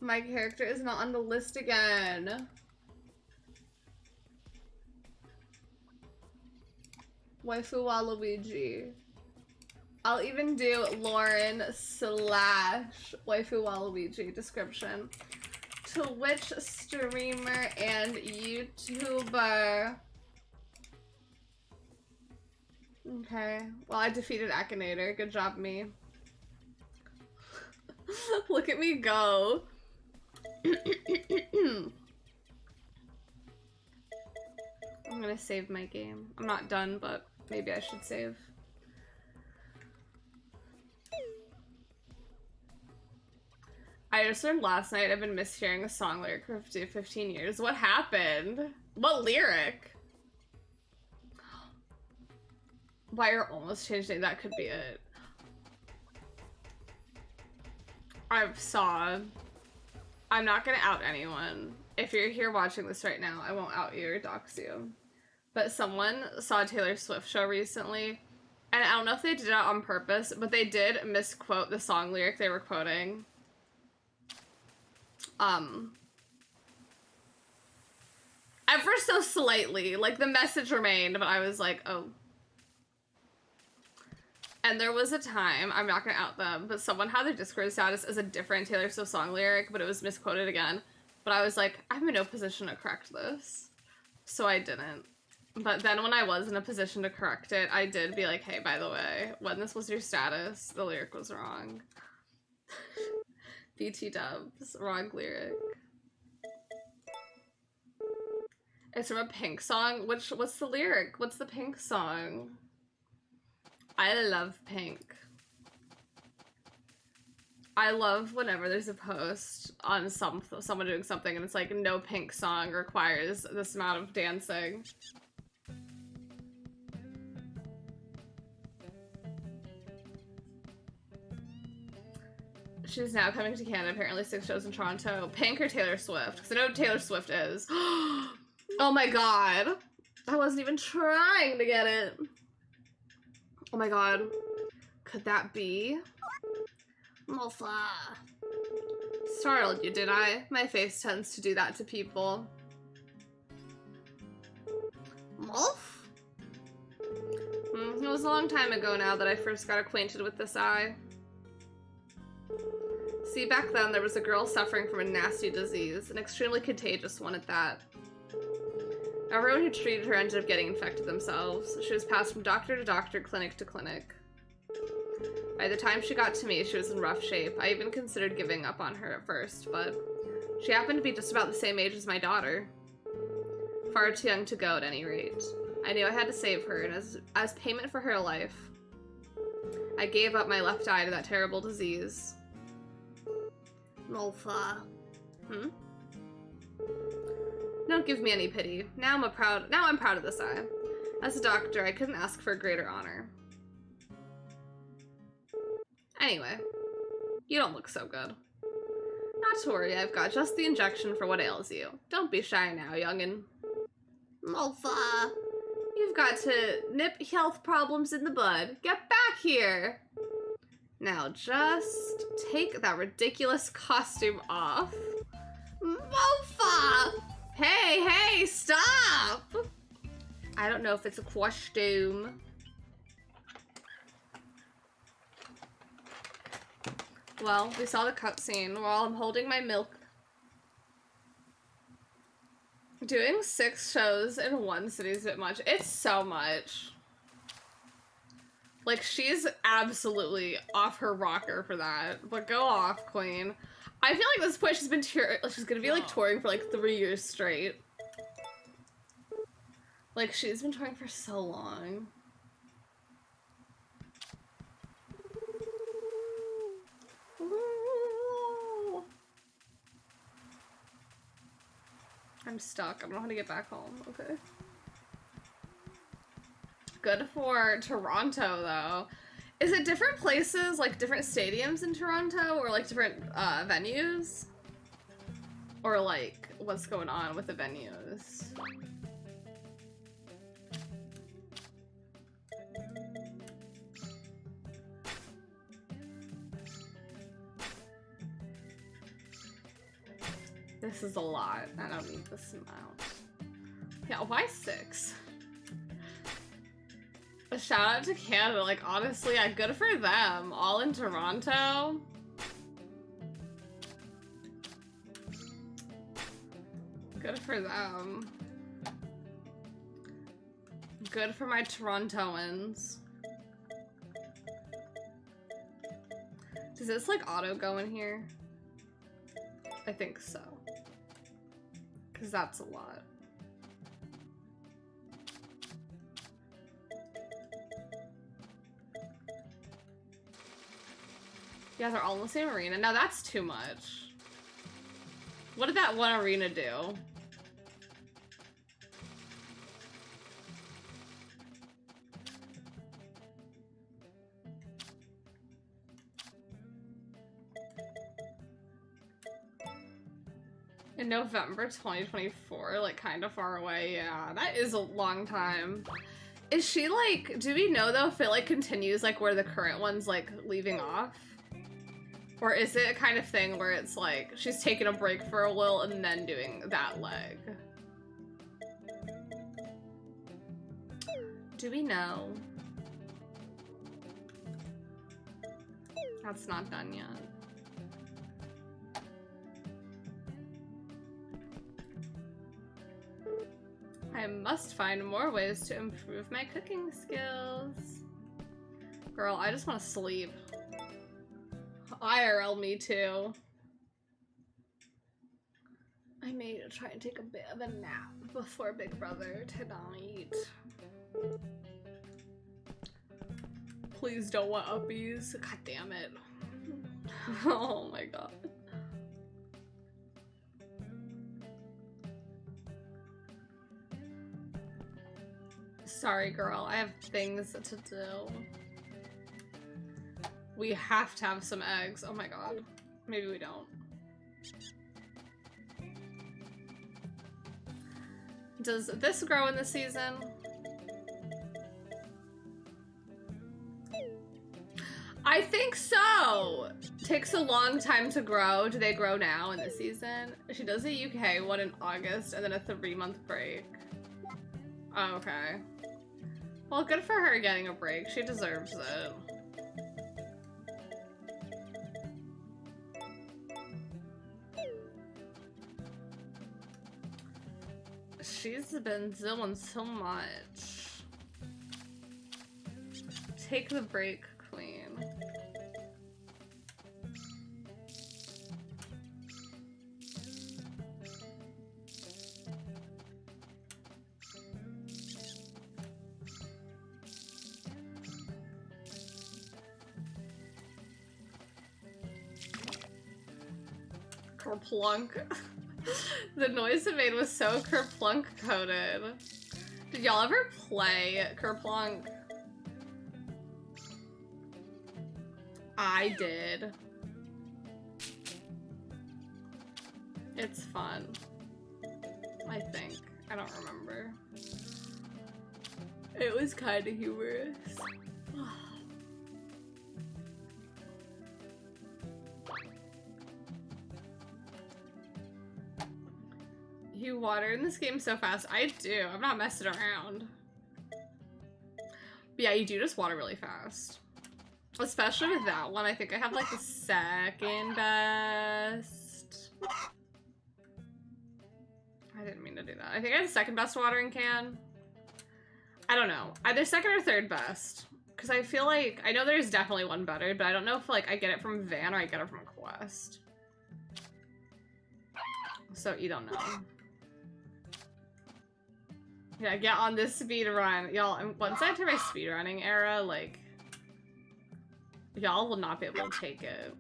My character is not on the list again. Waifu Waluigi. I'll even do Lauren / Waifu Waluigi description. Twitch streamer and YouTuber. Okay. Well, I defeated Akinator. Good job, me. Look at me go. I'm gonna save my game. I'm not done, but maybe I should save. I just learned last night I've been mishearing a song lyric for 15 years. What happened? What lyric? Why you're almost changing? That could be it. I saw. I'm not gonna out anyone. If you're here watching this right now, I won't out you or dox you. But someone saw a Taylor Swift show recently, and I don't know if they did it on purpose, but they did misquote the song lyric they were quoting. Ever so slightly. Like, the message remained, but I was like, oh. And there was a time, I'm not gonna out them, but someone had their Discord status as a different Taylor Swift song lyric, but it was misquoted again. But I was like, I'm in no position to correct this. So I didn't. But then when I was in a position to correct it, I did be like, hey, by the way, when this was your status, the lyric was wrong. BT dubs, wrong lyric. It's from a Pink song. What's the lyric? What's the Pink song? I love Pink. I love whenever there's a post on someone doing something and it's like, no Pink song requires this amount of dancing. She's now coming to Canada, apparently 6 shows in Toronto. Pink or Taylor Swift? Because I know who Taylor Swift is. Oh my god. I wasn't even trying to get it. Oh my god. Could that be? Mofa. Startled you, did I? My face tends to do that to people. Molf? It was a long time ago now that I first got acquainted with this eye. See, back then there was a girl suffering from a nasty disease, an extremely contagious one at that. Everyone who treated her ended up getting infected themselves. She was passed from doctor to doctor, clinic to clinic. By the time she got to me, she was in rough shape. I even considered giving up on her at first, but she happened to be just about the same age as my daughter. Far too young to go, at any rate. I knew I had to save her, and as payment for her life, I gave up my left eye to that terrible disease. Molfa. Don't give me any pity. Now I'm proud of this eye. As a doctor, I couldn't ask for a greater honor. Anyway, you don't look so good. Not to worry, I've got just the injection for what ails you. Don't be shy now, youngin'. Molfa. You've got to nip health problems in the bud. Get back here! Now just take that ridiculous costume off. Mofa! Hey, stop! I don't know if it's a costume. Well, we saw the cutscene while I'm holding my milk. Doing 6 shows in one city is a bit much. It's so much. Like, she's absolutely off her rocker for that. But go off, queen. I feel like at this point she's gonna be like touring for like 3 years straight. Like, she's been touring for so long. I'm stuck. I don't know how to get back home. Okay. Good for Toronto, though. Is it different places, like different stadiums in Toronto, or like different venues? Or like, what's going on with the venues? This is a lot. I don't need this amount. Yeah, why 6? A shout out to Canada. Like, honestly, yeah, good for them. All in Toronto. Good for them. Good for my Torontoans. Does this like auto go in here? I think so. Because that's a lot. Yeah, they're all in the same arena. Now that's too much. What did that one arena do? In November 2024, like kind of far away. Yeah, that is a long time. Is she like, do we know though if it like continues like where the current one's like leaving off? Or is it a kind of thing where it's like she's taking a break for a while and then doing that leg? Do we know? That's not done yet. I must find more ways to improve my cooking skills. Girl, I just want to sleep. IRL, me too. I may try and take a bit of a nap before Big Brother tonight. Please don't want uppies. God damn it. Oh my god. Sorry, girl. I have things to do. We have to have some eggs. Oh my god. Maybe we don't. Does this grow in the season? I think so! Takes a long time to grow. Do they grow now in the season? She does a UK one in August and then a 3-month break. Oh, okay. Well, good for her getting a break. She deserves it. She's been doing so much. Take the break, queen. Kerplunk. The noise it made was so Kerplunk coded. Did y'all ever play Kerplunk? I did. It's fun. I think. I don't remember. It was kind of humorous. You water in this game so fast. I do. I'm not messing around. But yeah, you do just water really fast. Especially with that one. I think I have like the second best. I didn't mean to do that. I think I have the second best watering can. I don't know. Either second or third best. Because I feel like, I know there's definitely one better, but I don't know if like I get it from Van or I get it from Quest. So you don't know. Yeah, get on this speed run. Y'all, once I enter my speedrunning era, like, y'all will not be able to take it.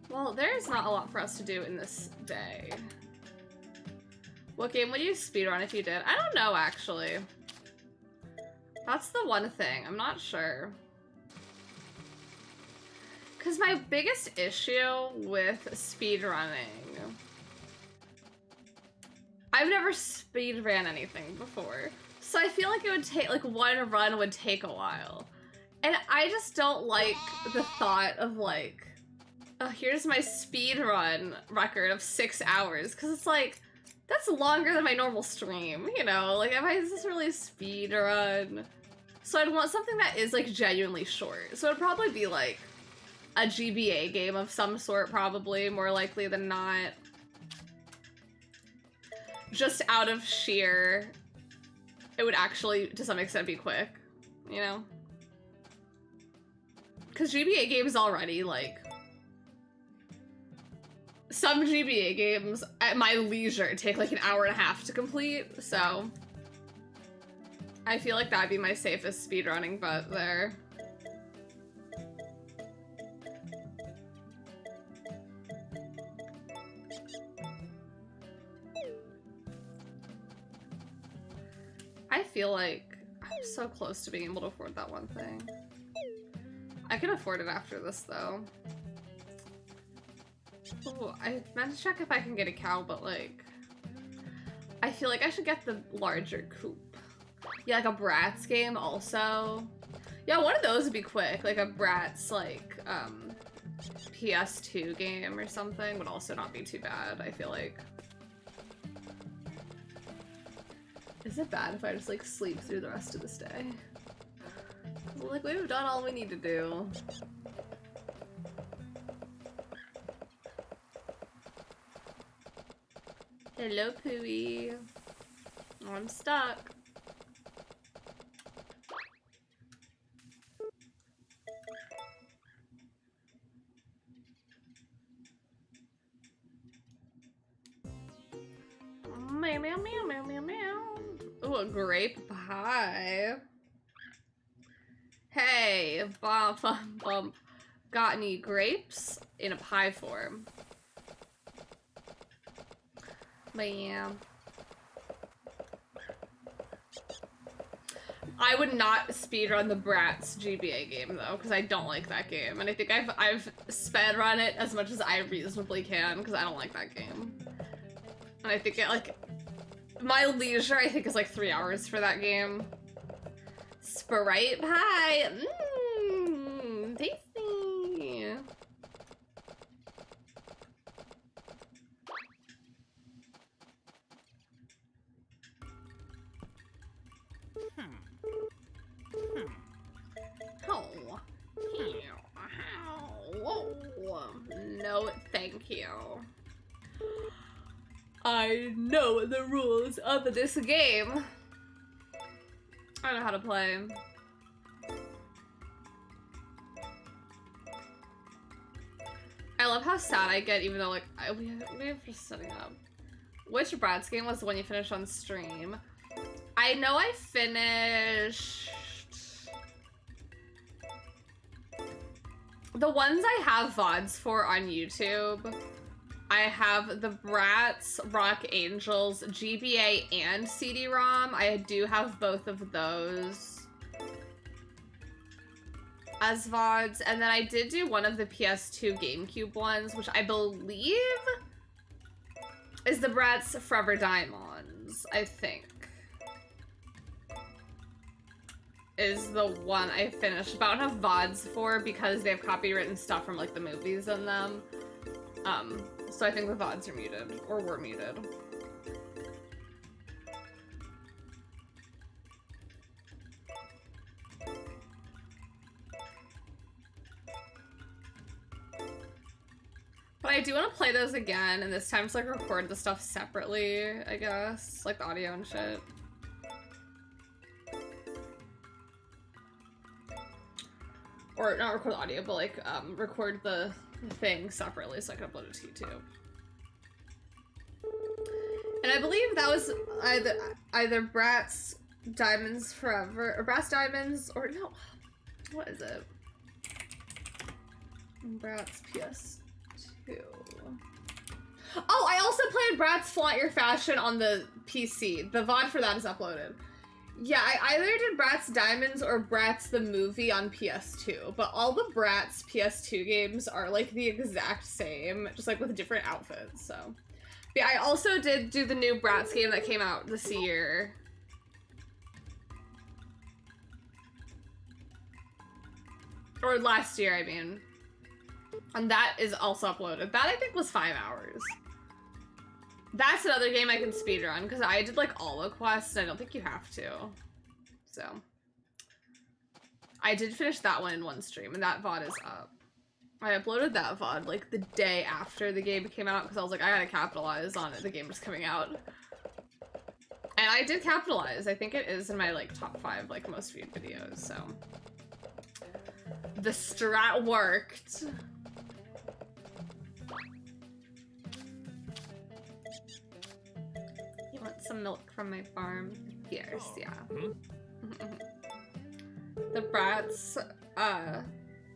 Well, there's not a lot for us to do in this day. What game would you speedrun if you did? I don't know, actually. That's the one thing. I'm not sure. Because my biggest issue with speedrunning I've never speed ran anything before, so I feel like it would take, like, one run would take a while. And I just don't like the thought of, like, oh, here's my speed run record of 6 hours, because it's like, that's longer than my normal stream, you know? Like, am I just really speed run? So I'd want something that is, like, genuinely short. So it'd probably be, like, a GBA game of some sort, probably, more likely than not. Just out of sheer, it would actually, to some extent, be quick, you know? Because GBA games already, like, some GBA games at my leisure take like an hour and a half to complete, so I feel like that'd be my safest speedrunning bet there. I feel like I'm so close to being able to afford that one thing. I can afford it after this though. Oh, I meant to check if I can get a cow, but like, I feel like I should get the larger coop. Yeah, like a Bratz game also. Yeah, one of those would be quick. Like a Bratz, like, PS2 game or something would also not be too bad, I feel like. Is it bad if I just like sleep through the rest of this day? Like, we've done all we need to do. Hello, Pooey. Oh, I'm stuck. Meow, meow, meow, meow, meow, meow. Ooh, a grape pie. Hey, bump, bump, bump. Got any grapes in a pie form? Bam. I would not speedrun the Bratz GBA game though, because I don't like that game, and I think I've sped-run it as much as I reasonably can because I don't like that game. And I think it, like, my leisure I think is like 3 hours for that game. Sprite pie, tasty. Oh, no, thank you. I know the rules of this game. I know how to play. I love how sad I get, even though, like, we have just setting up. Which Bratz game was the one you finished on stream? I know I finished the ones I have VODs for on YouTube. I have the Bratz, Rock Angels, GBA, and CD-ROM. I do have both of those as VODs. And then I did do one of the PS2 GameCube ones, which I believe is the Bratz Forever Diamonds, I think. Is the one I finished, but I don't have VODs for because they have copywritten stuff from like the movies in them. So I think the VODs are muted, or were muted. But I do want to play those again, and this time to like record the stuff separately, I guess, like the audio and shit. Or not record the audio, but like record the thing separately so I can upload it to YouTube. And I believe that was either Bratz Diamonds Forever, or Bratz Diamonds, or no, what is it? Bratz PS2. Oh, I also played Bratz Flaunt Your Fashion on the PC. The VOD for that is uploaded. Yeah, I either did Bratz Diamonds or Bratz the movie on PS2, but all the Bratz PS2 games are like the exact same, just like with different outfits, so. Yeah, I also did do the new Bratz game that came out this year. Or last year, I mean. And that is also uploaded. That, I think, was 5 hours. That's another game I can speedrun, because I did, like, all the quests, and I don't think you have to. So. I did finish that one in one stream, and that VOD is up. I uploaded that VOD, like, the day after the game came out, because I was like, I gotta capitalize on it. The game was coming out. And I did capitalize. I think it is in my, like, top 5, like, most viewed videos, so. The strat worked. You want some milk from my farm? Yes, yeah. The Bratz,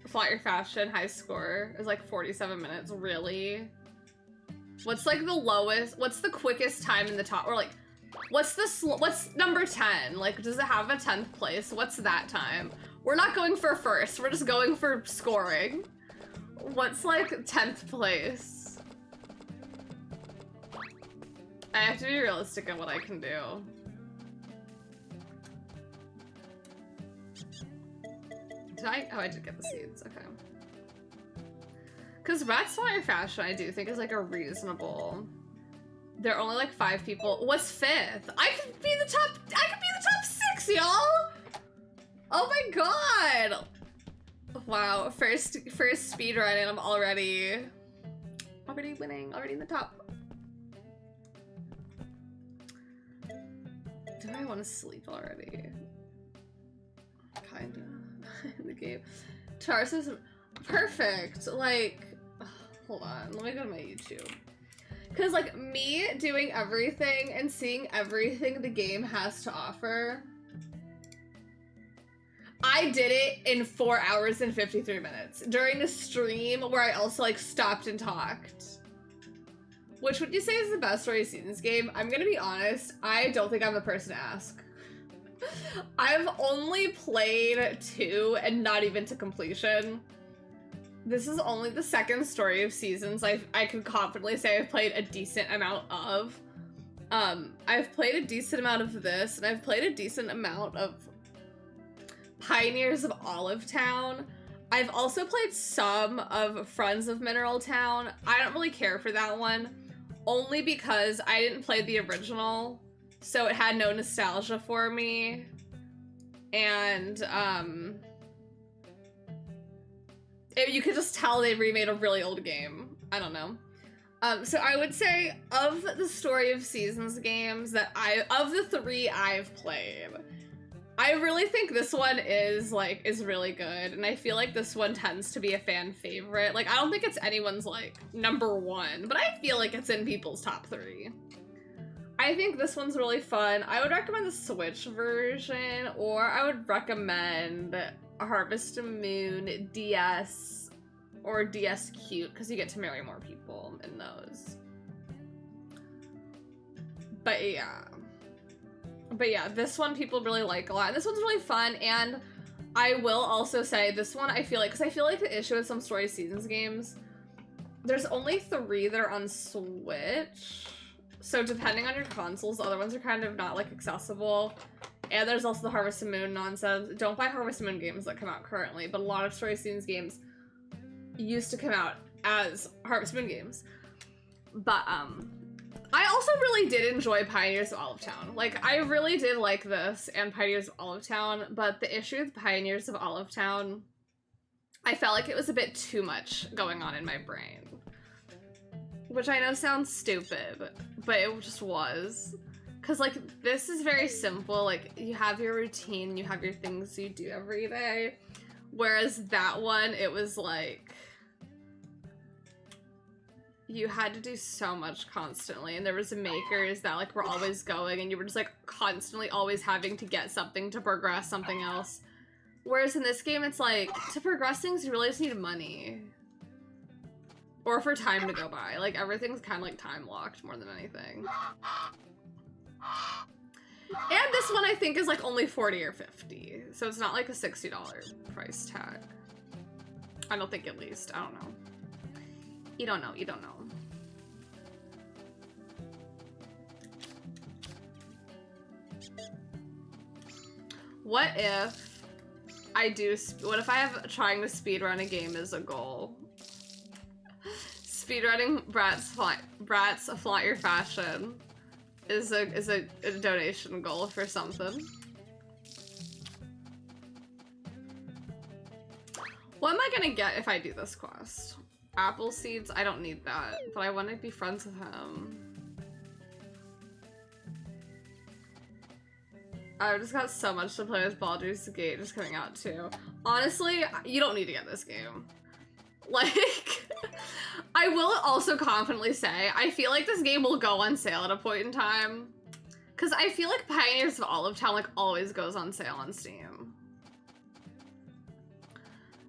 Flaunt Your Fashion high score is like 47 minutes. Really? What's like the lowest? What's the quickest time in the top? Or like, what's number 10? Like, does it have a 10th place? What's that time? We're not going for first. We're just going for scoring. What's like 10th place? I have to be realistic in what I can do. Did I? Oh, I did get the seeds. Okay. Because Bratz Flaunt Your Fashion, I do think is like a reasonable. There are only like 5 people. What's 5th? I could be the top. I could be the top 6, y'all. Oh my god! Wow, first speed run and I'm already winning, already in the top. Do I want to sleep already? Kinda. In the game. Tara says, perfect. Like, hold on, let me go to my YouTube. Cause like me doing everything and seeing everything the game has to offer, I did it in 4 hours and 53 minutes during a stream where I also like stopped and talked. Which would you say is the best Story Seasons game? I'm gonna be honest, I don't think I'm the person to ask. I've only played 2 and not even to completion. This is only the 2nd Story of Seasons I can confidently say I've played a decent amount of. I've played a decent amount of this, and I've played a decent amount of Pioneers of Olive Town. I've also played some of Friends of Mineral Town. I don't really care for that one, only because I didn't play the original, so it had no nostalgia for me. And, you could just tell they remade a really old game. I don't know. So I would say, of the Story of Seasons games that of the 3 I've played, I really think this one is really good, and I feel like this one tends to be a fan favorite. Like, I don't think it's anyone's like number 1, but I feel like it's in people's top 3. I think this one's really fun. I would recommend the Switch version, or I would recommend Harvest Moon DS or DS Cute, because you get to marry more people in those. But yeah, this one people really like a lot. And this one's really fun, and I will also say this one I feel like, because I feel like the issue with some Story Seasons games, there's only 3 that are on Switch. So depending on your consoles, the other ones are kind of not like accessible. And there's also the Harvest Moon nonsense. Don't buy Harvest Moon games that come out currently, but a lot of Story Seasons games used to come out as Harvest Moon games. But I also really did enjoy Pioneers of Olive Town. Like, I really did like this and Pioneers of Olive Town, but the issue with Pioneers of Olive Town, I felt like it was a bit too much going on in my brain. Which I know sounds stupid, but it just was. Cause like, this is very simple. Like, you have your routine, you have your things you do every day. Whereas that one, it was like, you had to do so much constantly, and there was makers that like were always going, and you were just like constantly always having to get something to progress something else. Whereas in this game, it's like, to progress things, you really just need money. Or for time to go by. Like, everything's kind of like time locked more than anything. And this one I think is like only 40 or 50. So it's not like a $60 price tag. I don't think, at least. I don't know. You don't know. You don't know. What if what if I have trying to speedrun a game as a goal? Speedrunning Bratz Flaunt Your Fashion is a donation goal for something. What am I gonna get if I do this quest? Apple seeds? I don't need that, but I want to be friends with him. I've just got so much to play with. Baldur's Gate just coming out too. Honestly, you don't need to get this game. Like, I will also confidently say, I feel like this game will go on sale at a point in time. Because I feel like Pioneers of Olive Town, like, always goes on sale on Steam.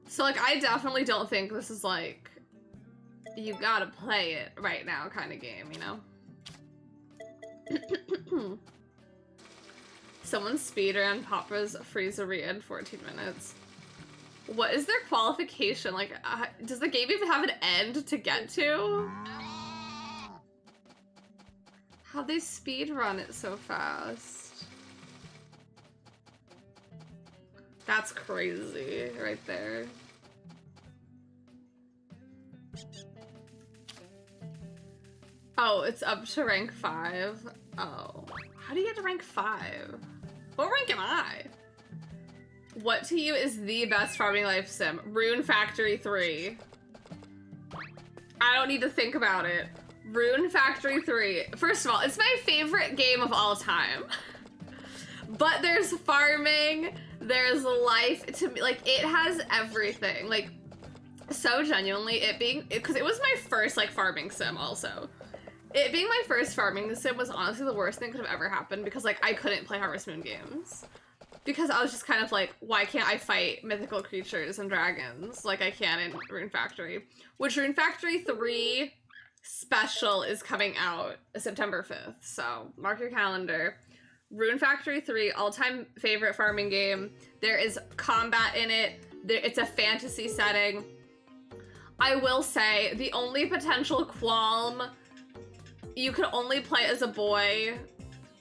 So, like, I definitely don't think this is, like, you gotta play it right now kind of game, you know? Someone speedrun Papa's Freezeria in 14 minutes. What is their qualification? Like, does the game even have an end to get to? How'd they speedrun it so fast? That's crazy right there. Oh, it's up to rank 5. Oh, how do you get to rank 5? What rank am I? What to you is the best farming life sim? Rune Factory 3. I don't need to think about it. Rune Factory 3. First of all, it's my favorite game of all time. But there's farming, there's life, to me, like, it has everything. Like, so genuinely, because it was my first, like, farming sim also. It being my first farming sim was honestly the worst thing that could have ever happened because, like, I couldn't play Harvest Moon games. Because I was just kind of like, why can't I fight mythical creatures and dragons like I can in Rune Factory? Which Rune Factory 3 special is coming out September 5th, so mark your calendar. Rune Factory 3, all-time favorite farming game. There is combat in it. It's a fantasy setting. I will say, the only potential qualm, you can only play as a boy,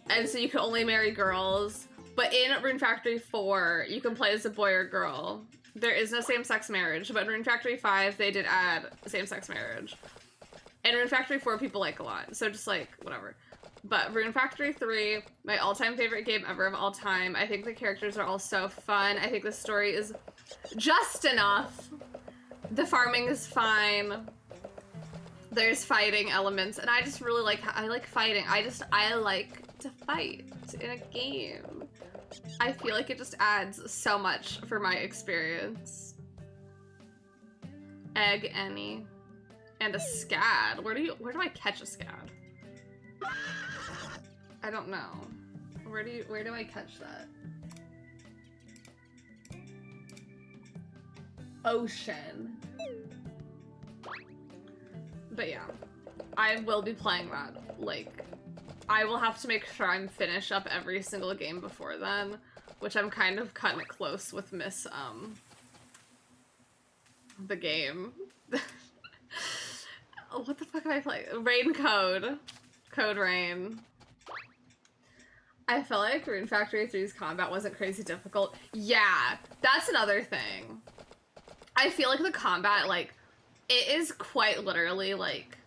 and so you can only marry girls. But in Rune Factory 4, you can play as a boy or girl. There is no same-sex marriage, but in Rune Factory 5, they did add same-sex marriage. And Rune Factory 4, people like a lot, so just, like, whatever. But Rune Factory 3, my all-time favorite game ever of all time. I think the characters are all so fun. I think the story is just enough. The farming is fine. There's fighting elements, and I just really like, I like fighting. I like to fight in a game. I feel like it just adds so much for my experience. Egg Annie. And a scad. Where do I catch a scad? I don't know. Where do I catch that? Ocean. But yeah, I will be playing that. Like, I will have to make sure I'm finished up every single game before then, which I'm kind of cutting it close with Miss, the game. What the fuck am I playing? Rain Code. Code Rain. I felt like Rune Factory 3's combat wasn't crazy difficult. Yeah, that's another thing. I feel like the combat, like, it is quite literally, like,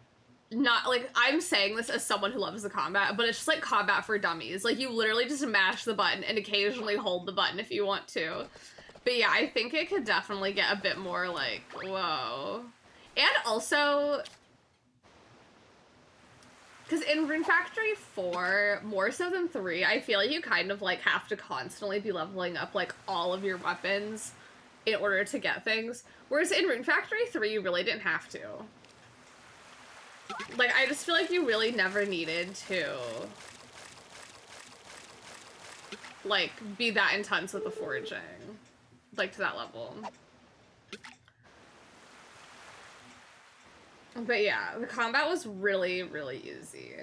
not, like, I'm saying this as someone who loves the combat, but it's just, like, combat for dummies. Like, you literally just mash the button and occasionally hold the button if you want to. But yeah, I think it could definitely get a bit more, like, whoa. And also, because in Rune Factory 4, more so than 3, I feel like you kind of, like, have to constantly be leveling up, like, all of your weapons in order to get things. Whereas in Rune Factory 3, you really didn't have to. Like, I just feel like you really never needed to, like, be that intense with the foraging. Like, to that level. But yeah, the combat was really, really easy.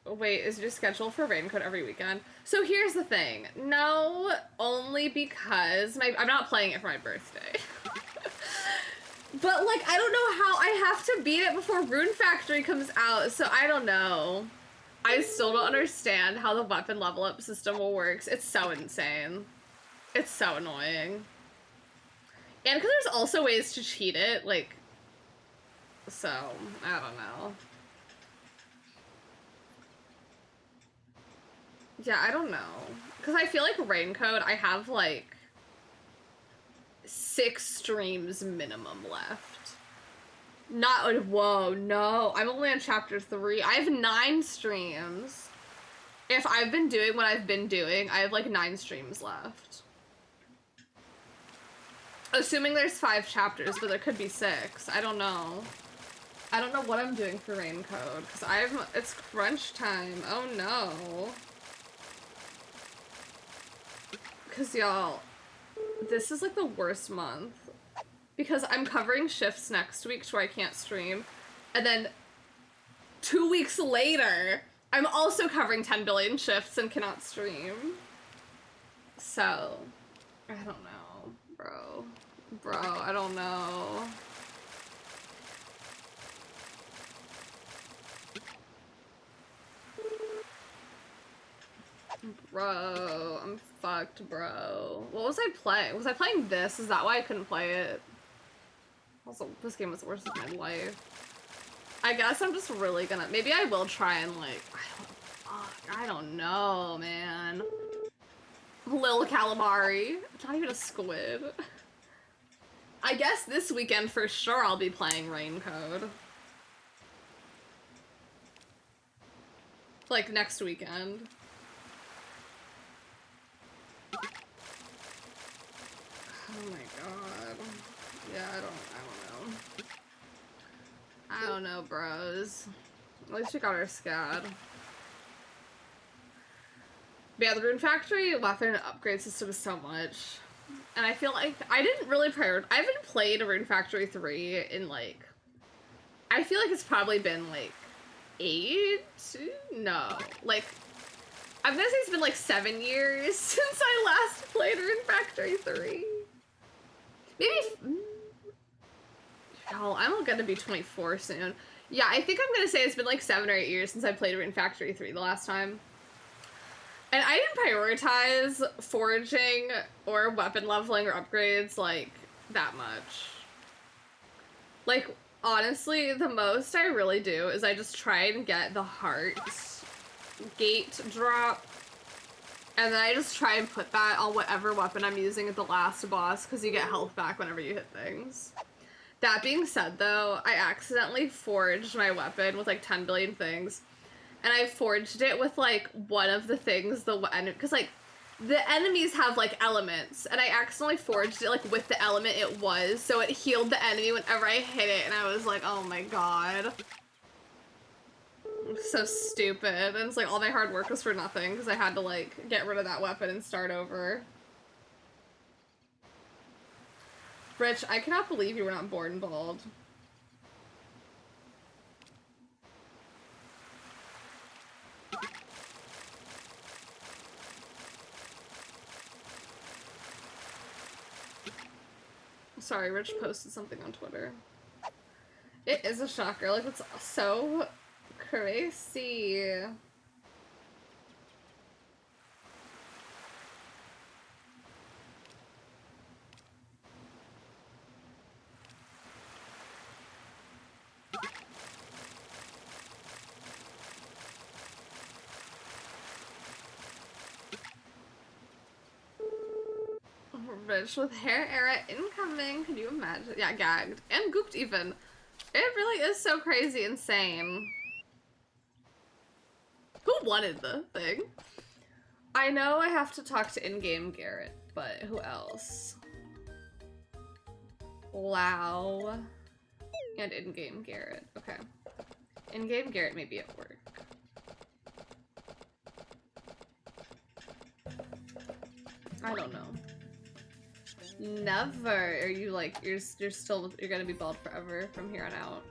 Wait, is your schedule for Raincoat every weekend? So here's the thing. No, only because I'm not playing it for my birthday. But, like, I don't know how I have to beat it before Rune Factory comes out, so I don't know. I still don't understand how the weapon level up system works. It's so insane. It's so annoying. And because there's also ways to cheat it, like, so, I don't know. Yeah, I don't know. Because I feel like Raincoat, I have, like, 6 streams minimum left. Not, whoa, no. I'm only on chapter 3. I have 9 streams. If I've been doing what I've been doing, I have, like, 9 streams left. Assuming there's 5 chapters, but there could be 6. I don't know. I don't know what I'm doing for Raincoat, because it's crunch time. Oh no. Because y'all, this is like the worst month. Because I'm covering shifts next week to where I can't stream. And then 2 weeks later, I'm also covering 10 billion shifts and cannot stream. So, I don't know, bro. Bro, I don't know. Bro, I'm fucked, bro. What was I playing? Was I playing this? Is that why I couldn't play it? Also, this game was the worst of my life. I guess I'm just really gonna... Maybe I will try and, like... I don't know, man. Lil Calamari. It's not even a squid. I guess this weekend for sure I'll be playing Raincoat. Like, next weekend. Oh my god. Yeah, I don't know. I don't know, bros. At least we got our SCAD. But yeah, the Rune Factory weapon upgrade system is so much. And I feel like I didn't really I haven't played Rune Factory 3 in like... I feel like it's probably been like 8? No. Like, I'm gonna say it's been like 7 years since I last played Rune Factory 3. Maybe... Oh, I'm gonna be 24 soon. Yeah, I think I'm gonna say it's been like 7 or 8 years since I played Rune Factory 3 the last time. And I didn't prioritize foraging or weapon leveling or upgrades, like, that much. Like, honestly, the most I really do is I just try and get the heart gate drop. And then I just try and put that on whatever weapon I'm using at the last boss, because you get health back whenever you hit things. That being said, though, I accidentally forged my weapon with, like, 10 billion things. And I forged it with, like, one of the things because, like, the enemies have, like, elements. And I accidentally forged it, like, with the element it was. So it healed the enemy whenever I hit it. And I was like, oh my god. So stupid. And it's like, all my hard work was for nothing. Because I had to, like, get rid of that weapon and start over. Rich, I cannot believe you were not born bald. Sorry, Rich posted something on Twitter. It is a shocker. Like, it's so crazy. Rich with hair era incoming. Can you imagine? Yeah, gagged. And gooped even. It really is so crazy insane. Who wanted the thing? I know I have to talk to in-game Garrett, but who else? Wow. And in-game Garrett. Okay. In-game Garrett may be at work. I don't know. Never. Are you like, you're gonna be bald forever from here on out?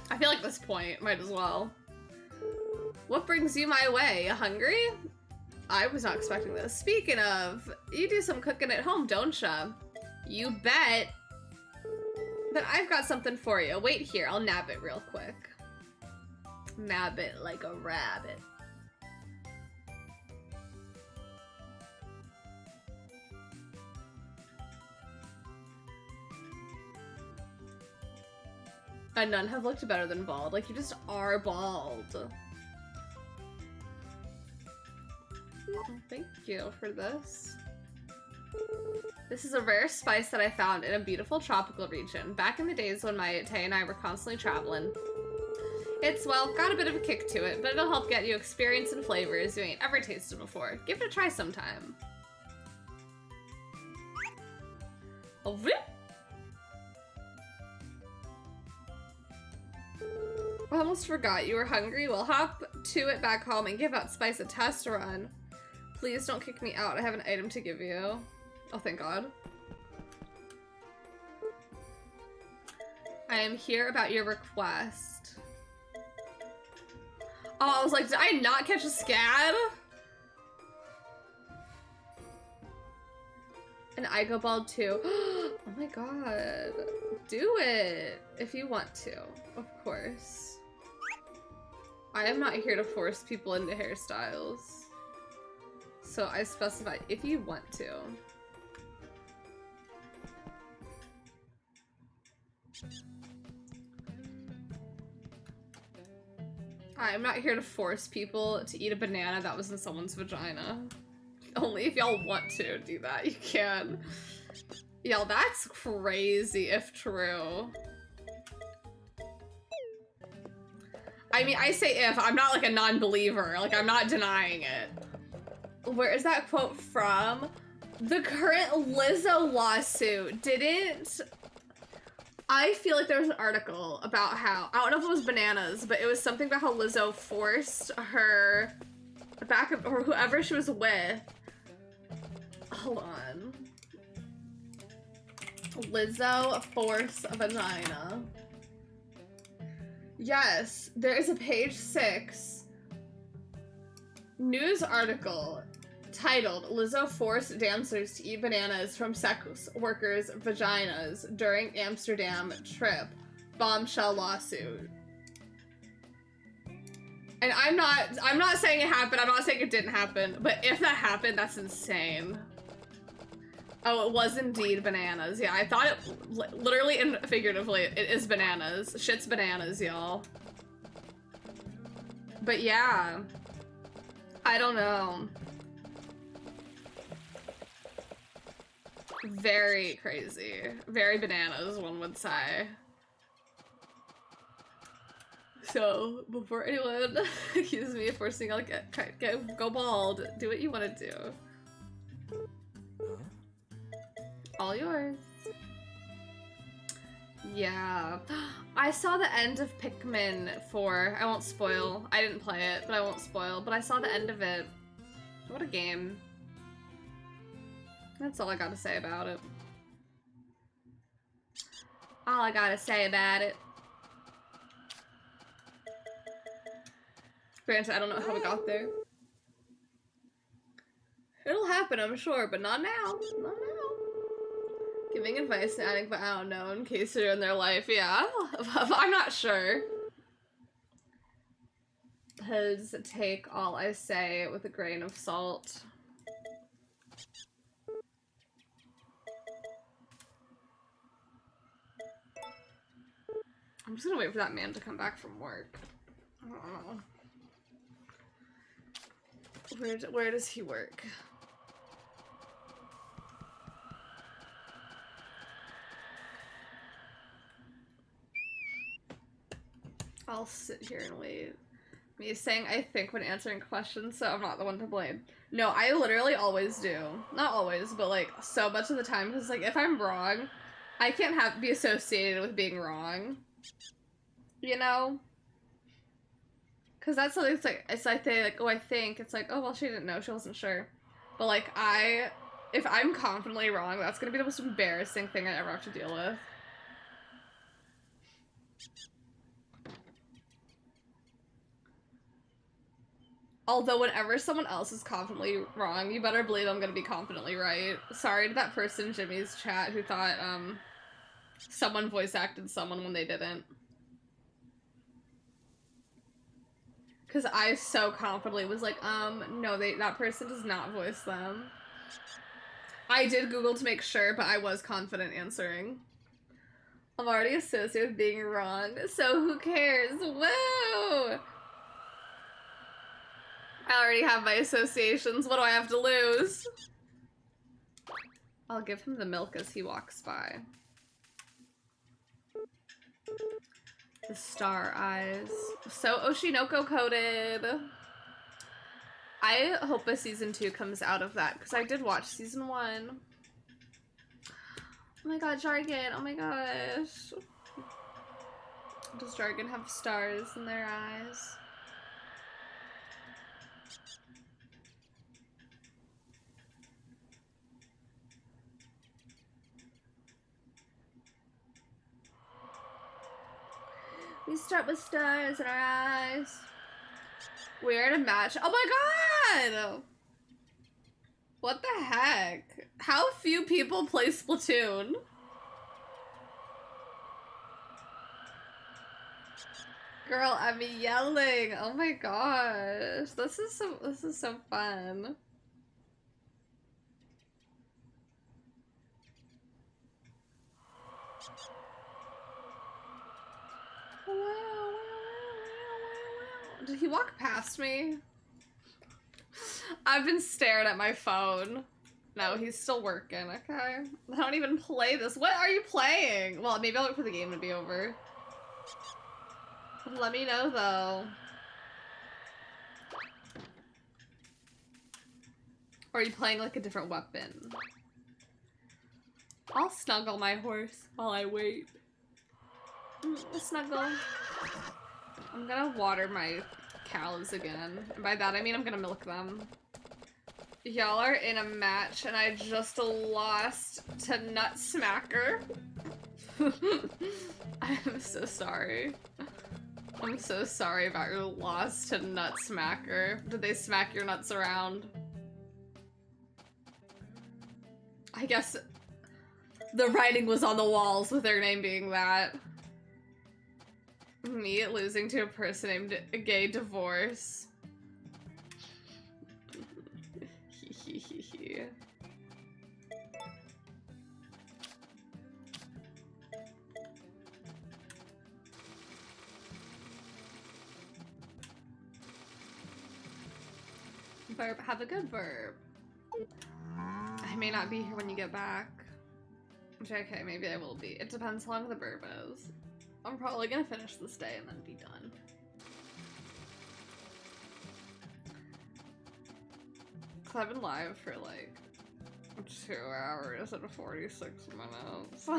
I feel like at this point, might as well. What brings you my way? Hungry? I was not expecting this. Speaking of, you do some cooking at home, don't ya? You bet. Then I've got something for you. Wait here, I'll nab it real quick. Mabbit like a rabbit. And none have looked better than bald. Like, you just are bald. Thank you for this. This is a rare spice that I found in a beautiful tropical region. Back in the days when my Tay and I were constantly traveling. It's, well, got a bit of a kick to it, but it'll help get you experience and flavors you ain't ever tasted before. Give it a try sometime. Oh, whoop. I almost forgot you were hungry. Well, hop to it back home and give that spice a test run. Please don't kick me out. I have an item to give you. Oh, thank God. I am here about your request. Oh, I was like, did I not catch a scad? And I go bald too. Oh my God. Do it if you want to, of course. I am not here to force people into hairstyles. So I specify if you want to. I'm not here to force people to eat a banana that was in someone's vagina. Only if y'all want to do that, you can. Y'all, that's crazy if true. I mean, I say if, I'm not like a non-believer. Like, I'm not denying it. Where is that quote from? The current Lizzo lawsuit didn't... I feel like there was an article about how, I don't know if it was bananas, but it was something about how Lizzo forced her backup, or whoever she was with. Hold on. Lizzo force a vagina. Yes, there is a page 6 news article titled Lizzo forced dancers to eat bananas from sex workers' vaginas during Amsterdam trip. Bombshell lawsuit. And I'm not saying it happened, I'm not saying it didn't happen, but if that happened, that's insane. Oh, it was indeed bananas. Yeah, I thought it, literally and figuratively, it is bananas. Shit's bananas, y'all. But yeah, I don't know. Very crazy. Very bananas, one would say. So, before anyone accuses me of forcing, I'll go bald. Do what you want to do. All yours. Yeah. I saw the end of Pikmin 4. I won't spoil. I didn't play it, but I won't spoil. But I saw the end of it. What a game. That's all I gotta say about it. All I gotta say about it. Granted, I don't know how we got there. It'll happen, I'm sure, but not now. Not now. Giving advice and adding, but I don't know, in case they're in their life. Yeah, I'm not sure. His take all I say with a grain of salt. I'm just gonna wait for that man to come back from work. I don't know. Where does he work? I'll sit here and wait. Me saying I think when answering questions, so I'm not the one to blame. No, I literally always do. Not always, but like so much of the time, because like if I'm wrong, I can't be associated with being wrong. You know? Because that's something, it's like they like, oh, I think, it's like, oh, well, she didn't know, she wasn't sure. But like, if I'm confidently wrong, that's gonna be the most embarrassing thing I ever have to deal with. Although whenever someone else is confidently wrong, you better believe I'm gonna be confidently right. Sorry to that person in Jimmy's chat who thought, someone voice acted someone when they didn't. Because I so confidently was like, no, that person does not voice them. I did Google to make sure, but I was confident answering. I'm already associated with being wrong, so who cares? Woo! I already have my associations. What do I have to lose? I'll give him the milk as he walks by. The star eyes. So Oshinoko coded. I hope a season 2 comes out of that, because I did watch season 1. Oh my god, Jargon. Oh my gosh. Does Jargon have stars in their eyes? We start with stars in our eyes. We're in a match. Oh my god! What the heck? How few people play Splatoon? Girl, I'm yelling. Oh my gosh. This is so fun. Did he walk past me? I've been staring at my phone. No, he's still working, okay? I don't even play this. What are you playing? Well, maybe I'll wait for the game to be over. Let me know, though. Or are you playing, like, a different weapon? I'll snuggle my horse while I wait. Snuggle. I'm gonna water my cows again. And by that, I mean I'm gonna milk them. Y'all are in a match, and I just lost to Nut Smacker. I'm so sorry. I'm so sorry about your loss to Nut Smacker. Did they smack your nuts around? I guess the writing was on the walls with their name being that. Me losing to a person named Gay Divorce. Burp, have a good burp. I may not be here when you get back. Which, okay, maybe I will be. It depends how long the burp is. I'm probably gonna finish this day and then be done. Cause I've been live for like 2 hours and 46 minutes.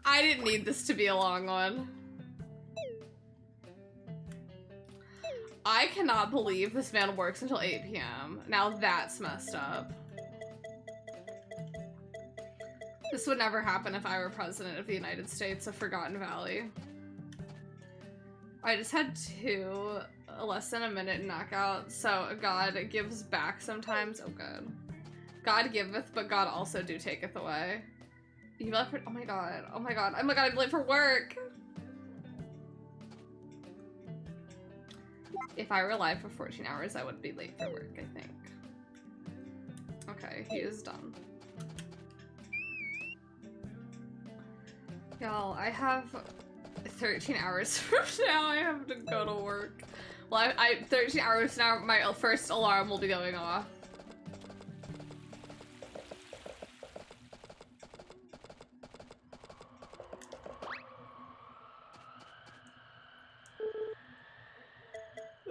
I didn't need this to be a long one. I cannot believe this man works until 8 p.m. Now that's messed up. This would never happen if I were president of the United States of Forgotten Valley. I just had 2 less than a minute knockout, so God gives back sometimes. Oh good. God giveth, but God also do taketh away. You left for— oh my god, oh my god, oh my god, I'm late for work! If I were live for 14 hours, I would be late for work, I think. Okay, he is done. Y'all, I have 13 hours from now. I have to go to work. Well, 13 hours now, my first alarm will be going off.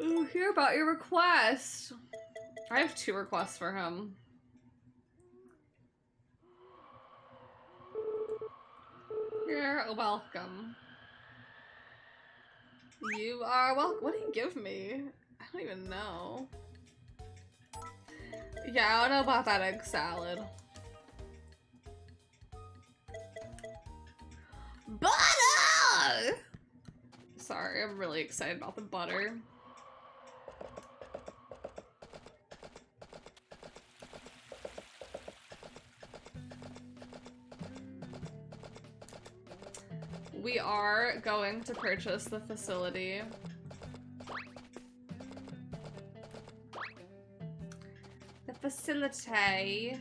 Ooh, hear about your request. I have 2 requests for him. You're welcome. You are welcome. What did he give me? I don't even know. Yeah, I don't know about that egg salad. Butter! Sorry, I'm really excited about the butter. We are going to purchase the facility. The facility.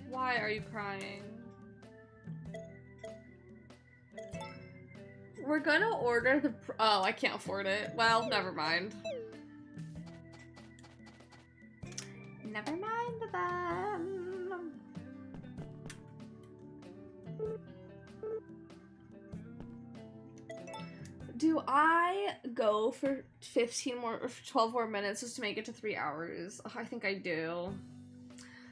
Why are you crying? We're gonna order the oh, I can't afford it. Well, never mind. Never mind them. Do I go for 15 more or 12 more minutes just to make it to 3 hours? Oh, I think I do.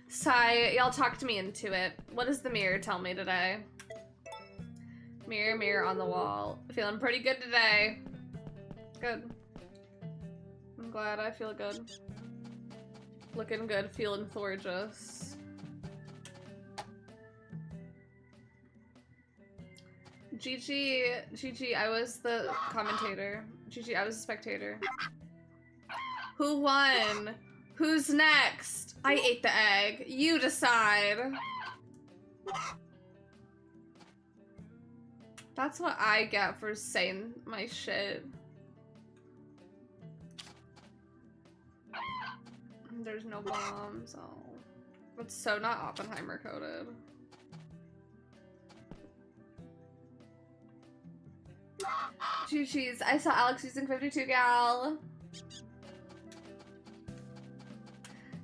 Sigh, y'all talked me into it. What does the mirror tell me today? Mirror, mirror on the wall. Feeling pretty good today. Good. I'm glad I feel good. Looking good, feeling gorgeous. GG, I was the commentator. GG, I was a spectator. Who won? Who's next? I ate the egg. You decide. That's what I get for saying my shit. There's no bombs. Oh. It's so not Oppenheimer coded. GG's. I saw Alex using 52 gal.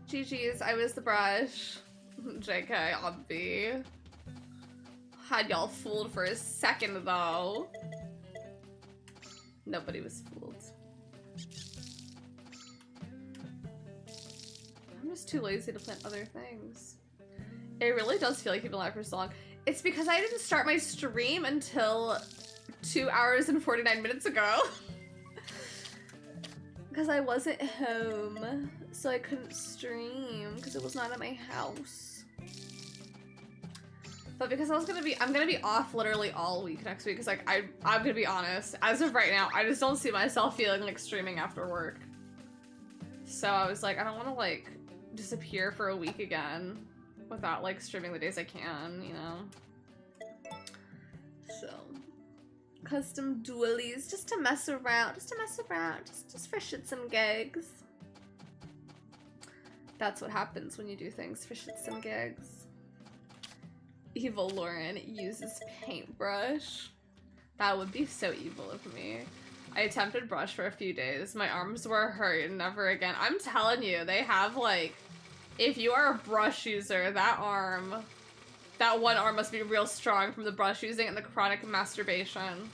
GG's. I was the brush. JK, obvi. Had y'all fooled for a second though. Nobody was fooled. I'm just too lazy to plan other things. It really does feel like you've been alive for so long. It's because I didn't start my stream until 2 hours and 49 minutes ago. Because I wasn't home, so I couldn't stream because it was not at my house. But because I'm gonna be off literally all week next week. Cause like I'm gonna be honest, as of right now, I just don't see myself feeling like streaming after work. So I was like, I don't want to like disappear for a week again without like streaming the days I can, you know. So custom dualies just to mess around, just for shits and gigs. That's what happens when you do things for shits and gigs. Evil Lauren uses paintbrush. That would be so evil of me. I attempted brush for a few days. My arms were hurt and never again. I'm telling you, they have like, if you are a brush user, that one arm must be real strong from the brush using and the chronic masturbation.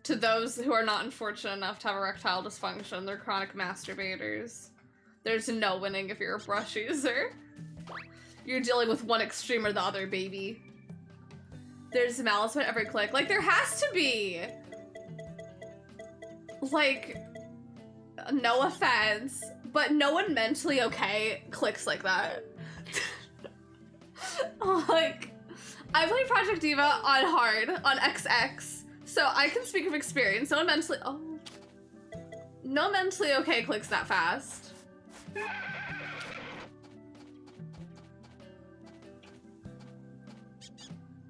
To those who are not unfortunate enough to have erectile dysfunction, they're chronic masturbators. There's no winning if you're a brush user. You're dealing with one extreme or the other, baby. There's malice at every click. Like, there has to be! Like, no offense, but no one mentally okay clicks like that. Like, I played Project Diva on hard, on XX, so I can speak of experience. No mentally okay clicks that fast.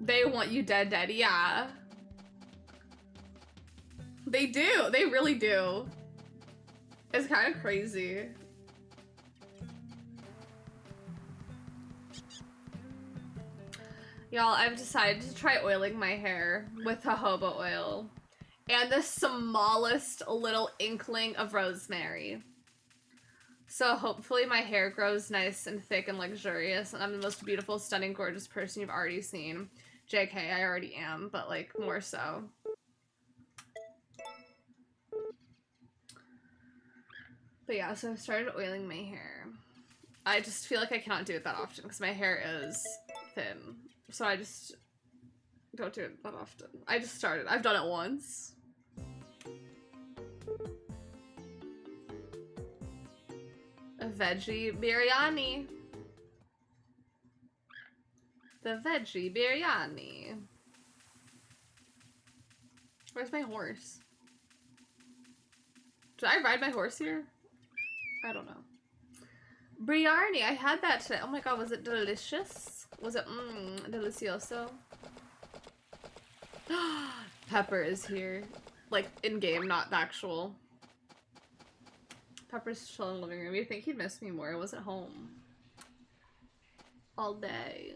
They want you dead, yeah. They do, they really do. It's kind of crazy. Y'all, I've decided to try oiling my hair with jojoba oil and the smallest little inkling of rosemary. So hopefully my hair grows nice and thick and luxurious and I'm the most beautiful, stunning, gorgeous person you've already seen. JK, I already am, but like more so. But yeah, so I've started oiling my hair. I just feel like I cannot do it that often because my hair is thin. So I just don't do it that often. I just started. I've done it once. A veggie biryani. The veggie biryani. Where's my horse? Did I ride my horse here? I don't know. Biryani, I had that today. Oh my god, was it delicious? Was it delicioso? Pepper is here. Like, in-game, not the actual Pepper's chilling in the living room. You'd think he'd miss me more. I wasn't home all day.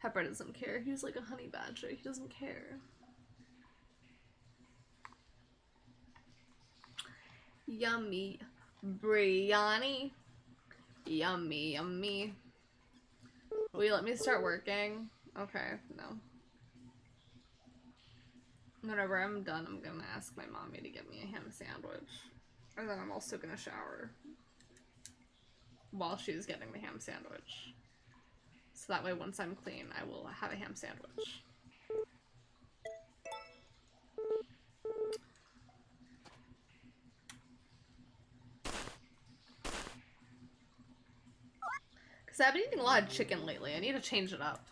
Pepper doesn't care. He's like a honey badger. He doesn't care. Yummy biryani. Yummy, yummy. Will you let me start working? Okay, no. Whenever I'm done, I'm gonna ask my mommy to get me a ham sandwich. And then I'm also gonna shower while she's getting the ham sandwich. So that way, once I'm clean, I will have a ham sandwich. Because I've been eating a lot of chicken lately. I need to change it up.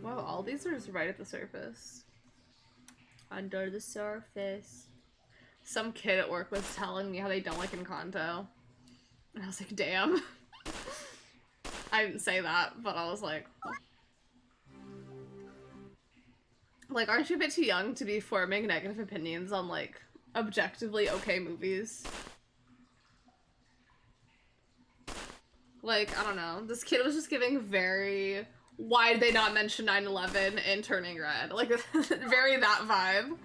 Wow, all these are just right at the surface. Under the surface. Some kid at work was telling me how they don't like Encanto. And I was like, damn. I didn't say that, but I was like... Like, aren't you a bit too young to be forming negative opinions on, like, objectively okay movies? Like, I don't know. This kid was just giving very... Why did they not mention 9/11 in Turning Red? Like, very that vibe.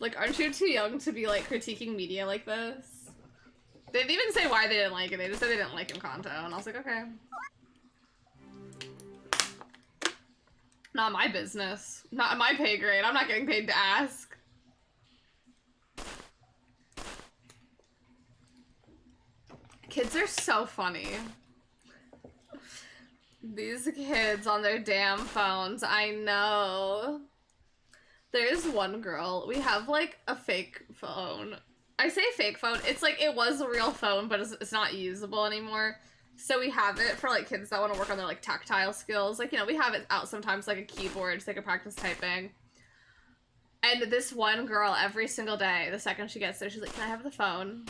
Like, aren't you too young to be, like, critiquing media like this? They didn't even say why they didn't like it. They just said they didn't like Encanto, and I was like, okay. Not my business. Not my pay grade. I'm not getting paid to ask. Kids are so funny. These kids on their damn phones, I know. There's one girl, we have like a fake phone. I say fake phone, it's like it was a real phone, but it's not usable anymore. So we have it for like kids that want to work on their like tactile skills. Like, you know, we have it out sometimes like a keyboard so they can practice typing. And this one girl, every single day, the second she gets there, she's like, can I have the phone?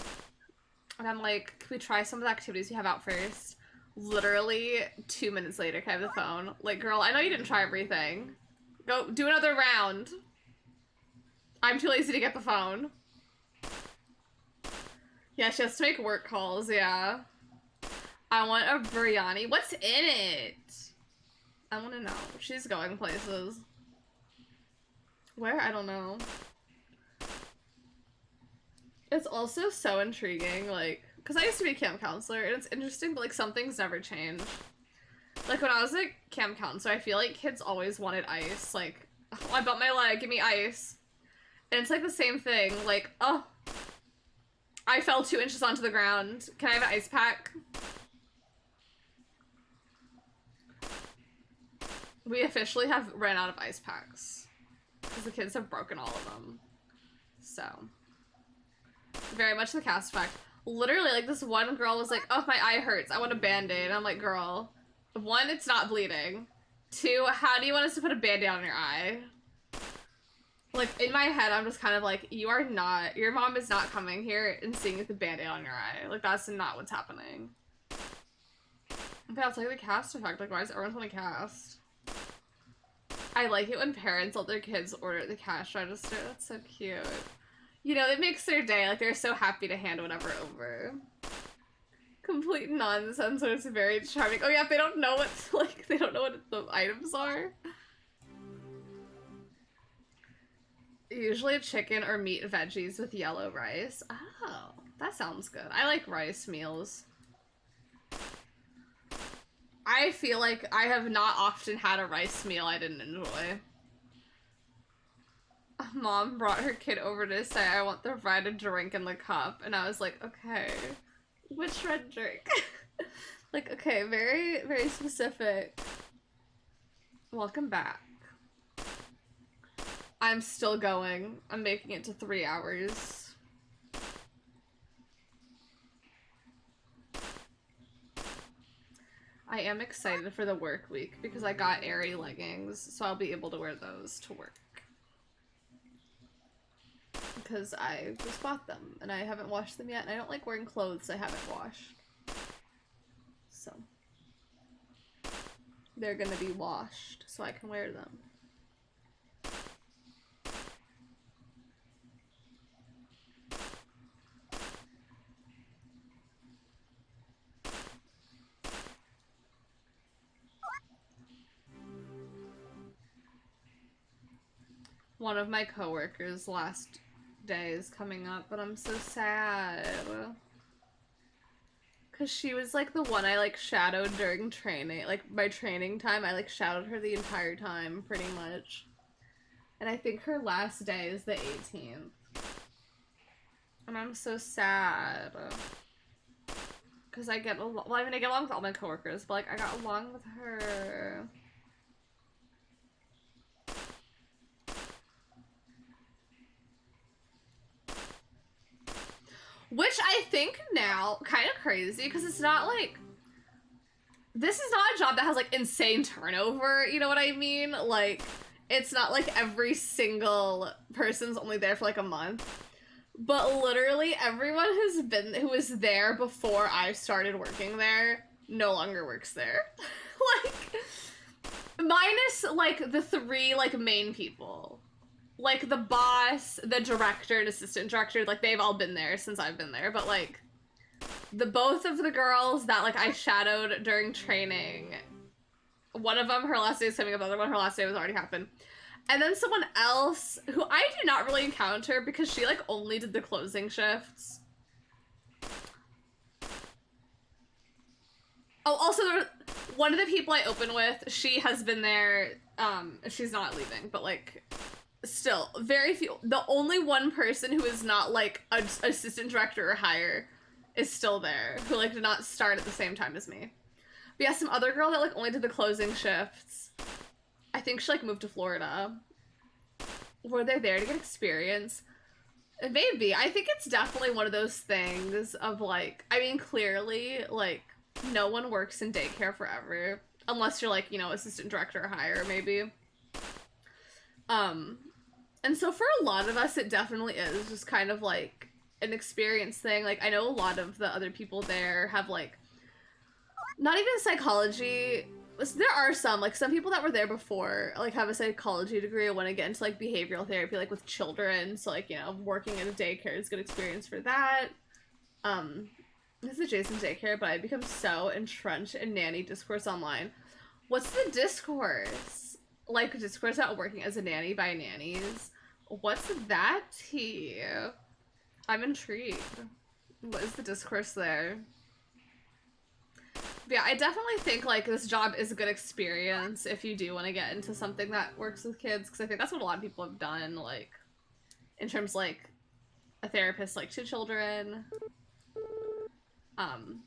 And I'm like, can we try some of the activities we have out first? Literally 2 minutes later, can I have the phone? Like, girl, I know you didn't try everything. Go do another round. I'm too lazy to get the phone. Yeah, she has to make work calls, yeah. I want a biryani. What's in it? I want to know. She's going places. Where? I don't know. It's also so intriguing, like, because I used to be a camp counselor, and it's interesting, but, like, some things never change. Like, when I was a camp counselor, I feel like kids always wanted ice. Like, oh, I bumped my leg, give me ice. And it's, like, the same thing. Like, oh, I fell 2 inches onto the ground. Can I have an ice pack? We officially have ran out of ice packs. Because the kids have broken all of them. So... very much the cast effect. Literally, like, this one girl was like, oh, my eye hurts. I want a Band-Aid. And I'm like, girl, 1, it's not bleeding. 2, how do you want us to put a Band-Aid on your eye? Like, in my head, I'm just kind of like, your mom is not coming here and seeing the Band-Aid on your eye. Like, that's not what's happening. Okay, I'll tell you the cast effect. Like, why does everyone want to cast? I like it when parents let their kids order at the cash register. That's so cute. You know, it makes their day. Like, they're so happy to hand whatever over. Complete nonsense, but it's very charming. Oh yeah, they don't know what's, like, they don't know what the items are. Usually chicken or meat veggies with yellow rice. Oh, that sounds good. I like rice meals. I feel like I have not often had a rice meal I didn't enjoy. Mom brought her kid over to say, I want the red drink in the cup. And I was like, okay, which red drink? Like, okay, very, very specific. Welcome back. I'm still going. I'm making it to 3 hours. I am excited for the work week because I got airy leggings, so I'll be able to wear those to work. because I just bought them and I haven't washed them yet, and I don't like wearing clothes I haven't washed. So they're gonna be washed so I can wear them. One of my coworkers' last day is coming up, but I'm so sad. Cause she was like the one I like shadowed during training, like my training time. I like shadowed her the entire time, pretty much. And I think her last day is the 18th. And I'm so sad. Cause I get along, well, I mean I get along with all my coworkers, but like I got along with her. Which I think now, kind of crazy, because it's not like, this is not a job that has like insane turnover, you know what I mean? Like, it's not like every single person's only there for like a month. But literally everyone who was there before I started working there no longer works there. Like, minus like the 3 like main people. Like, the boss, the director, and assistant director, like, they've all been there since I've been there, but, like, both of the girls that, like, I shadowed during training, one of them, her last day is coming up, the other one, her last day was already happened. And then someone else, who I did not really encounter, because she, like, only did the closing shifts. Oh, also, one of the people I open with, she has been there, she's not leaving, but, like, still, very few. The only one person who is not, like, an assistant director or higher is still there, who, like, did not start at the same time as me. But yeah, some other girl that, like, only did the closing shifts. I think she, like, moved to Florida. Were they there to get experience? Maybe. I think it's definitely one of those things of, like, I mean, clearly, like, no one works in daycare forever. Unless you're, like, you know, assistant director or higher, maybe. And so for a lot of us, it definitely is just kind of like an experience thing. Like, I know a lot of the other people there have like, not even psychology. There are some, like some people that were there before, like have a psychology degree and want to get into like behavioral therapy, like with children. So like, you know, working in a daycare is a good experience for that. This is Jason's daycare, but I become so entrenched in nanny discourse online. What's the discourse? Like, discourse about working as a nanny by nannies. What's that tea? I'm intrigued. What is the discourse there? But yeah, I definitely think, like, this job is a good experience if you do want to get into something that works with kids, because I think that's what a lot of people have done, like, in terms, like, a therapist, like, to children. And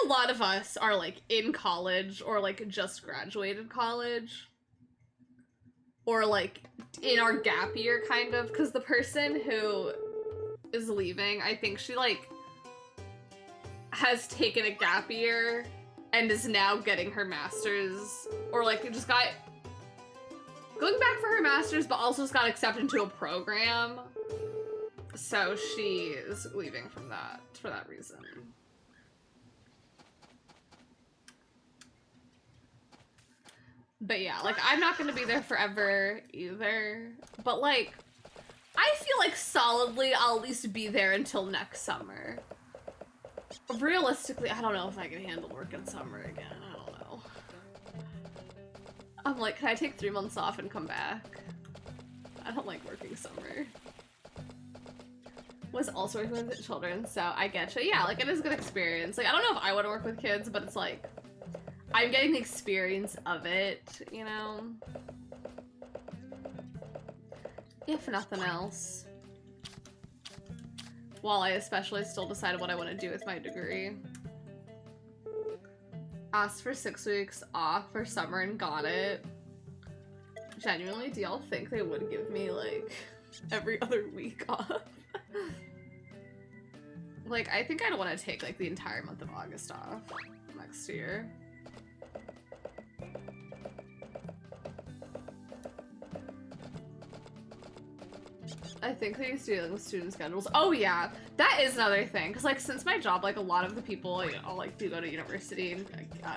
a lot of us are, like, in college or, like, just graduated college. Or, like, in our gap year, kind of. Because the person who is leaving, I think she, like, has taken a gap year and is now getting her master's. Or, like, just got... going back for her master's, but also just got accepted into a program. So she is leaving from that, for that reason. But yeah, like, I'm not gonna be there forever either. But, like, I feel like solidly I'll at least be there until next summer. Realistically, I don't know if I can handle working summer again. I don't know. I'm like, can I take 3 months off and come back? I don't like working summer. Was also working with children, so I get you. Yeah, like, it is a good experience. Like, I don't know if I want to work with kids, but it's like, I'm getting the experience of it, you know? If nothing else. While I especially still decide what I want to do with my degree. Asked for 6 weeks off for summer and got it. Genuinely, do y'all think they would give me, like, every other week off? Like, I think I'd want to take, like, the entire month of August off next year. I think they used to dealing with student schedules. Oh yeah, that is another thing. Cause like since my job, like a lot of the people, you know, like do go to university and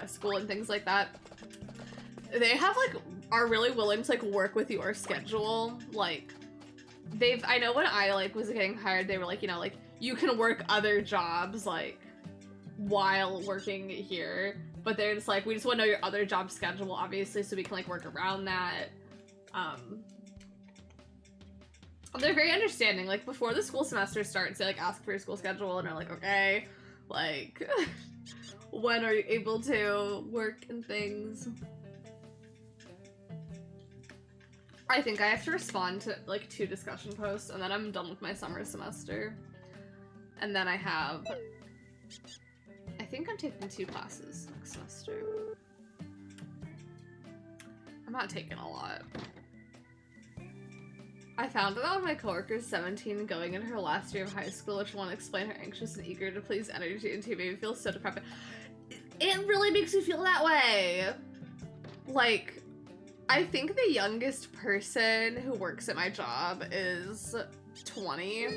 school and things like that. They have like are really willing to like work with your schedule. Like I know when I like was getting hired, they were like, you know, like you can work other jobs like while working here. But they're just like, we just want to know your other job schedule, obviously, so we can like work around that. They're very understanding. Like before the school semester starts, they like ask for your school schedule and are like, okay, like when are you able to work and things. I think I have to respond to like 2 discussion posts and then I'm done with my summer semester. And then I think I'm taking 2 classes next semester. I'm not taking a lot. I found out that my coworker's 17 and going into her last year of high school, which won't explain her anxious and eager to please energy into made me feel so depressed. It really makes me feel that way. Like, I think the youngest person who works at my job is 20,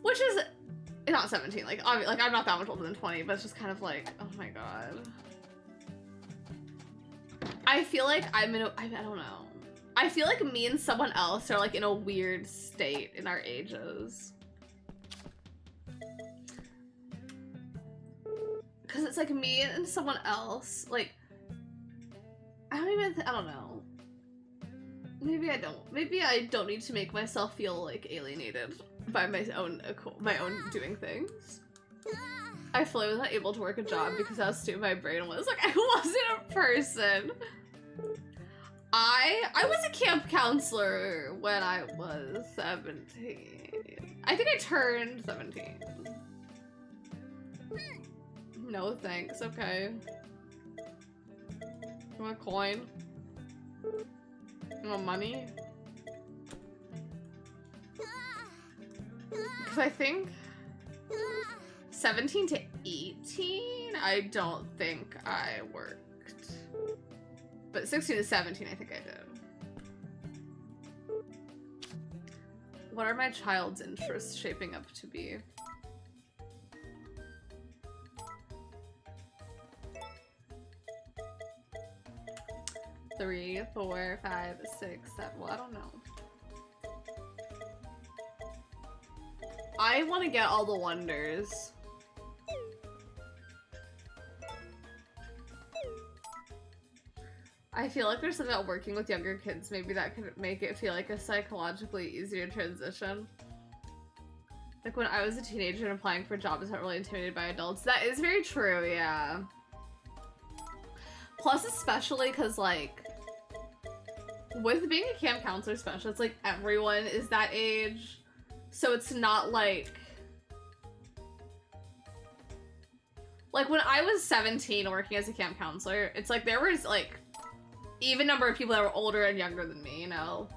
which is not 17. Like, I'm not that much older than 20, but it's just kind of like, oh my god. I feel like I don't know. I feel like me and someone else are like in a weird state in our ages. Cause it's like me and someone else, like, I don't know. Maybe I don't need to make myself feel like alienated by my own doing things. I fully was not able to work a job because how stupid my brain was. Like, I wasn't a person. I was a camp counselor when I was 17. I think I turned 17. No thanks, okay. You want a coin? You want money? Because I think 17 to 18, I don't think I worked. But 16 to 17, I think I did. What are my child's interests shaping up to be? Three, 4, 5, 6, 7. Well, I don't know. I want to get all the wonders. I feel like there's something about working with younger kids, maybe that could make it feel like a psychologically easier transition. Like when I was a teenager and applying for jobs, I was not really intimidated by adults. That is very true, yeah. Plus, especially because like, with being a camp counselor special, it's like everyone is that age. So it's not like when I was 17 working as a camp counselor, it's like there was like even number of people that were older and younger than me, you know?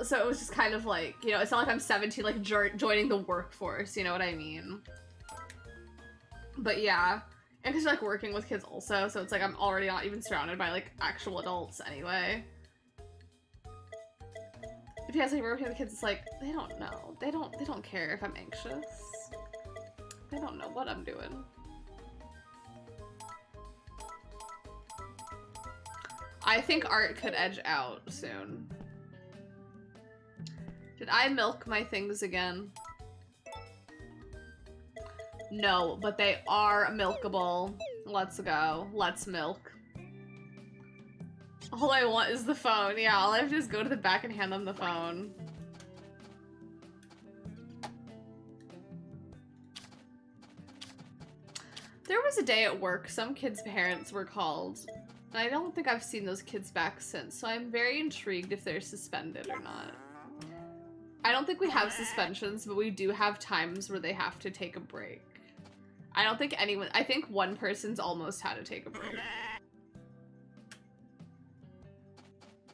So it was just kind of like, you know, it's not like I'm 17, like joining the workforce, you know what I mean? But yeah, and because like working with kids also, so it's like I'm already not even surrounded by like actual adults anyway. If you guys like working with kids, it's like, they don't know. They don't care if I'm anxious. They don't know what I'm doing. I think art could edge out soon. Did I milk my things again? No, but they are milkable. Let's go. Let's milk. All I want is the phone. Yeah, all I have to do is go to the back and hand them the phone. There was a day at work, some kids' parents were called. And I don't think I've seen those kids back since, so I'm very intrigued if they're suspended or not. I don't think we have suspensions, but we do have times where they have to take a break. I don't think anyone, I think one person's almost had to take a break.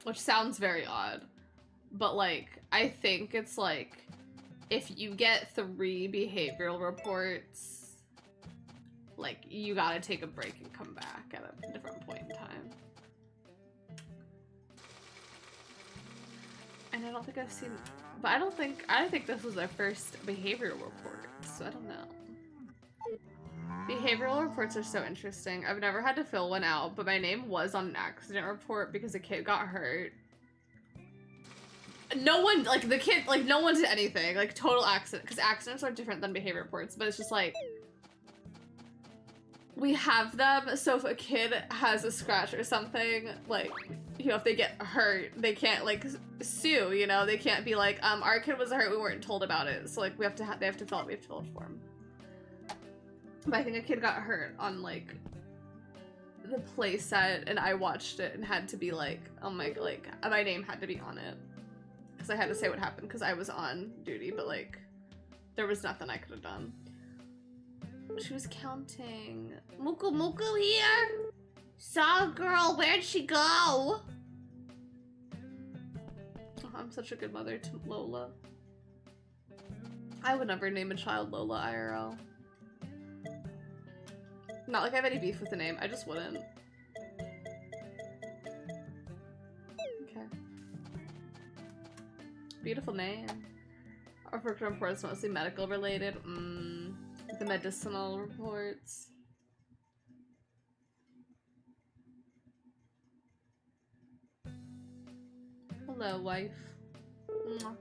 Which sounds very odd. But like, I think it's like, if you get 3 behavioral reports, like, you gotta take a break and come back at a different point in time. And I don't think I've seen But I think this was their first behavioral report, so I don't know. Behavioral reports are so interesting. I've never had to fill one out, but my name was on an accident report because a kid got hurt. No one, like the kid, like no one did anything, like total accident, because accidents are different than behavior reports, but it's just like, we have them, so if a kid has a scratch or something, like, you know, if they get hurt, they can't, like, sue, you know? They can't be like, our kid was hurt, we weren't told about it, so, like, we have to fill out a form. But I think a kid got hurt on, like, the play set, and I watched it and had to be like, oh my, like, my name had to be on it. Because I had to say what happened, because I was on duty, but, like, there was nothing I could have done. She was counting. Muku Muku here? Saw girl, where'd she go? Oh, I'm such a good mother to Lola. I would never name a child Lola IRL. Not like I have any beef with the name, I just wouldn't. Okay. Beautiful name. Our program report is mostly medical related. The medicinal reports. Hello, wife. Mwah.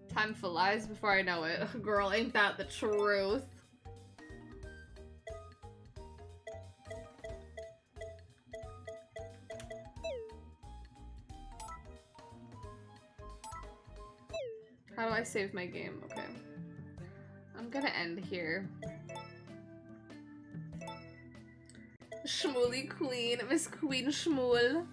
Time flies before I know it. Girl, ain't that the truth? How do I save my game? Okay. I'm gonna end here. Shmooly Queen, Miss Queen Shmool.